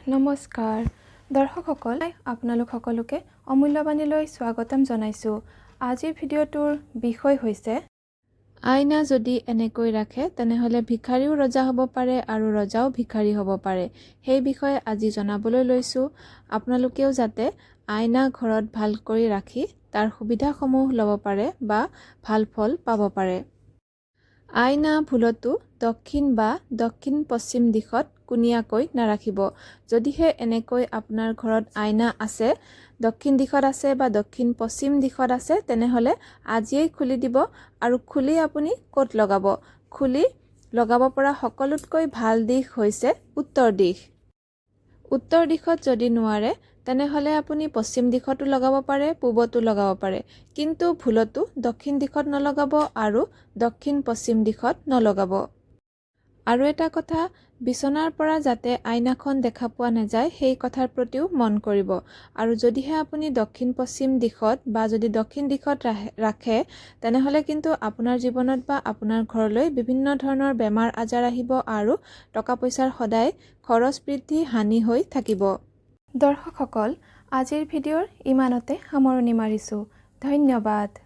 নমস্কাৰ দৰ্শকসকল আপোনালোক সকলোকে অমূল্যবাণীলৈ স্বাগতম জনাইছোঁ। আজিৰ ভিডিঅ'টোৰ বিষয় হৈছে আইনা যদি এনেকৈ ৰাখে তেনেহ'লে ভিখাৰীও ৰজা হ'ব পাৰে আৰু ৰজাও ভিখাৰী হ'ব পাৰে। সেই বিষয়ে আজি জনাবলৈ লৈছোঁ। আপোনালোকেও যাতে আইনা ঘৰত ভাল কৰি ৰাখি তাৰ সুবিধাসমূহ ল'ব পাৰে বা ভাল ফল পাব পাৰে। আইনা ভুলতো দক্ষিণ বা দক্ষিণ পশ্চিম দিশত কুনিয়াকৈ নাৰাখিব। যদিহে এনেকৈ আপোনাৰ ঘৰত আইনা আছে, দক্ষিণ দিশত আছে বা দক্ষিণ পশ্চিম দিশত আছে, তেনেহ'লে আজিয়েই খুলি দিব আৰু খুলি আপুনি ক'ত লগাব? খুলি লগাব পৰা সকলোতকৈ ভাল দিশ হৈছে উত্তৰ দিশ। উত্তৰ দিশত যদি নোৱাৰে তেনেহ'লে আপুনি পশ্চিম দিশতো লগাব পাৰে, পূবতো লগাব পাৰে, কিন্তু ভুলতো দক্ষিণ দিশত নলগাব আৰু দক্ষিণ পশ্চিম দিশত নলগাব। আৰু এটা কথা, বিচনাৰ পৰা যাতে আইনাখন দেখা পোৱা নাযায় সেই কথাৰ প্ৰতিও মন কৰিব। আৰু যদিহে আপুনি দক্ষিণ পশ্চিম দিশত বা যদি দক্ষিণ দিশত ৰাখে তেনেহ'লে কিন্তু আপোনাৰ জীৱনত বা আপোনাৰ ঘৰলৈ বিভিন্ন ধৰণৰ বেমাৰ আজাৰ আহিব আৰু টকা পইচাৰ সদায় খৰচ বৃদ্ধি হানি হৈ থাকিব। দৰ্শকসকল, আজিৰ ভিডিঅ'ৰ ইমানতে সামৰণি মাৰিছোঁ। ধন্যবাদ।